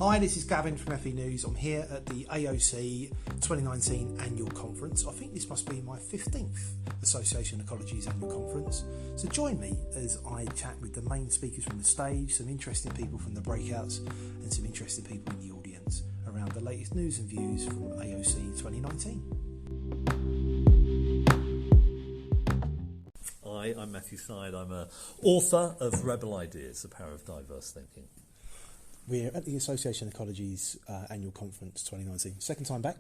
Hi, this is Gavin from FE News. I'm here at the AoC 2019 Annual Conference. I think this must be my 15th Association of Colleges Annual Conference. So join me as I chat with the main speakers from the stage, some interesting people from the breakouts and some interesting people in the audience around the latest news and views from AoC 2019. Hi, I'm Matthew Syed. I'm an author of Rebel Ideas, The Power of Diverse Thinking. We're at the Association of Colleges Annual Conference 2019, second time back,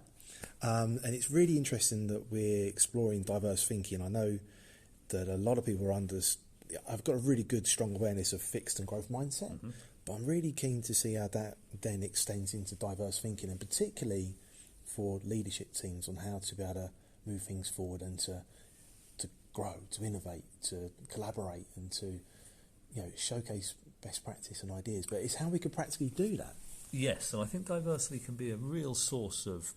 and it's really interesting that we're exploring diverse thinking. I know that a lot of people are I've got a really good, strong awareness of fixed and growth mindset, but I'm really keen to see how that then extends into diverse thinking, and particularly for leadership teams on how to be able to move things forward and to grow, to innovate, to collaborate, and to showcase best practice and ideas. But it's how we could practically do that. Yes, and I think diversity can be a real source of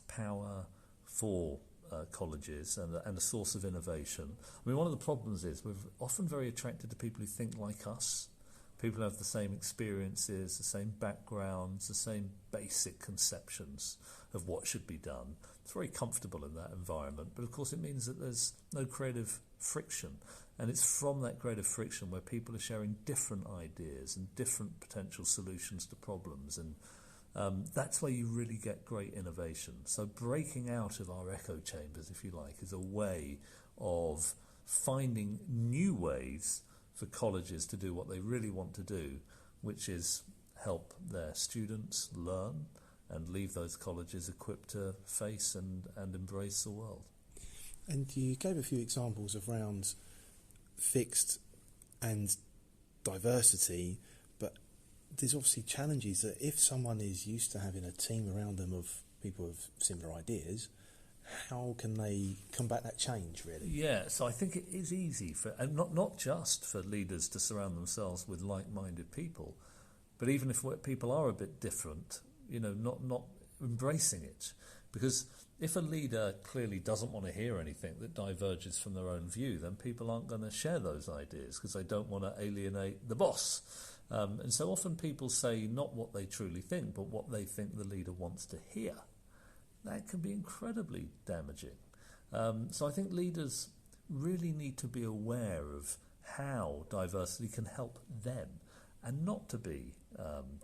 power for colleges and a source of innovation. I mean, one of the problems is we're often very attracted to people who think like us, people who have the same experiences, the same backgrounds, the same basic conceptions of what should be done. It's very comfortable in that environment, but of course it means that there's no creative friction. And it's from that creative friction where people are sharing different ideas and different potential solutions to problems. And that's where you really get great innovation. So breaking out of our echo chambers, if you like, is a way of finding new ways for colleges to do what they really want to do, which is help their students learn and leave those colleges equipped to face and embrace the world. And you gave a few examples around fixed and diversity, but there's obviously challenges that if someone is used to having a team around them of people with similar ideas, how can they combat that change, really? Yeah, so I think it is easy for, and not just for leaders to surround themselves with like-minded people, but even if people are a bit different, not embracing it. Because if a leader clearly doesn't want to hear anything that diverges from their own view, then people aren't going to share those ideas because they don't want to alienate the boss. And so often people say not what they truly think, but what they think the leader wants to hear. That can be incredibly damaging. So I think leaders really need to be aware of how diversity can help them and not to be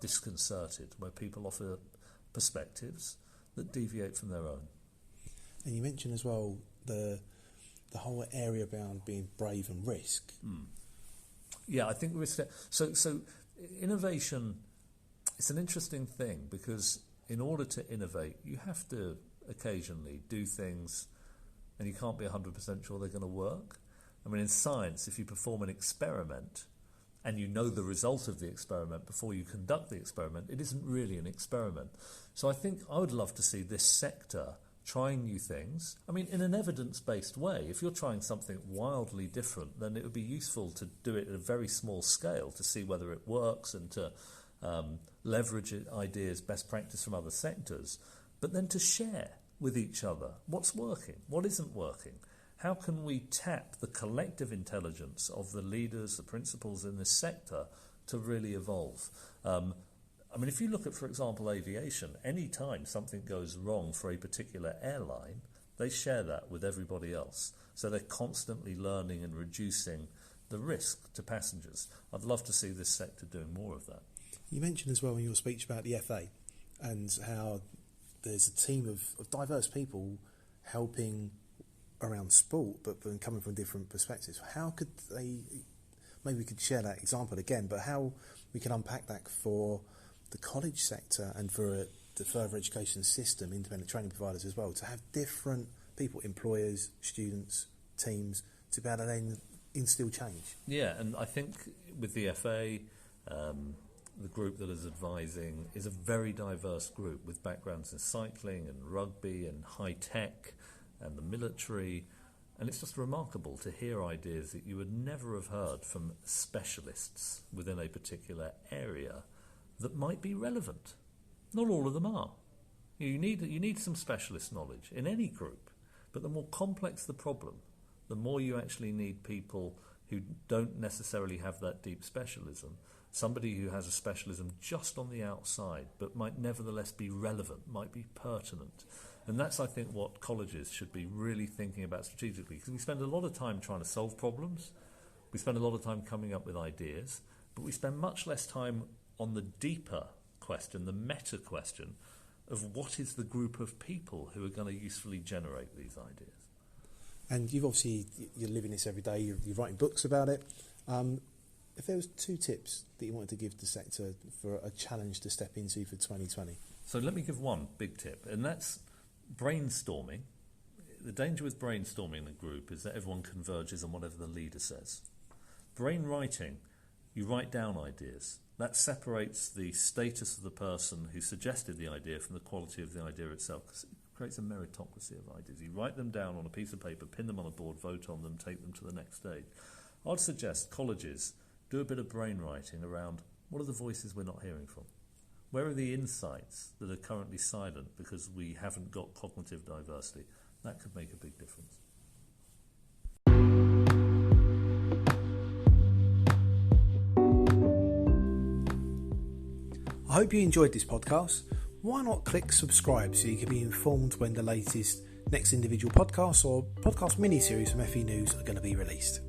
disconcerted where people offer perspectives that deviate from their own. And you mentioned as well the whole area around being brave and risk. Yeah, I think risk. So innovation, it's an interesting thing because in order to innovate, you have to occasionally do things and you can't be 100% sure they're going to work. I mean, in science, if you perform an experiment and you know the result of the experiment before you conduct the experiment, it isn't really an experiment. So I think I would love to see this sector trying new things. I mean, in an evidence-based way. If you're trying something wildly different, then it would be useful to do it at a very small scale to see whether it works and to leverage ideas, best practice from other sectors, but then to share with each other what's working, what isn't working. How can we tap the collective intelligence of the leaders, the principals in this sector to really evolve? I mean, if you look at, for example, aviation, any time something goes wrong for a particular airline, they share that with everybody else. So they're constantly learning and reducing the risk to passengers. I'd love to see this sector doing more of that. You mentioned as well in your speech about the FA and how there's a team of diverse people helping around sport, but coming from different perspectives. How could they, maybe we could share that example again, but how we can unpack that for the college sector and for the further education system, independent training providers as well, to have different people, employers, students, teams, to be able to then instill change. Yeah, and I think with the FA, the group that is advising is a very diverse group with backgrounds in cycling and rugby and high tech and the military, and it's just remarkable to hear ideas that you would never have heard from specialists within a particular area that might be relevant. Not all of them are. You need some specialist knowledge in any group, but the more complex the problem, the more you actually need people who don't necessarily have that deep specialism, somebody who has a specialism just on the outside but might nevertheless be relevant, might be pertinent. And that's, I think, what colleges should be really thinking about strategically, because we spend a lot of time trying to solve problems, we spend a lot of time coming up with ideas, but we spend much less time on the deeper question, the meta question of what is the group of people who are going to usefully generate these ideas. And you're living this every day, you're writing books about it. If there was 2 tips that you wanted to give the sector for a challenge to step into for 2020? So let me give one big tip, and that's brainstorming. The danger with brainstorming in a group is that everyone converges on whatever the leader says. Brainwriting, you write down ideas. That separates the status of the person who suggested the idea from the quality of the idea itself, because it creates a meritocracy of ideas. You write them down on a piece of paper, pin them on a board, vote on them, take them to the next stage. I'd suggest colleges do a bit of brainwriting around what are the voices we're not hearing from? Where are the insights that are currently silent because we haven't got cognitive diversity? That could make a big difference. I hope you enjoyed this podcast. Why not click subscribe so you can be informed when the latest Next Individual podcasts or podcast mini-series from FE News are going to be released.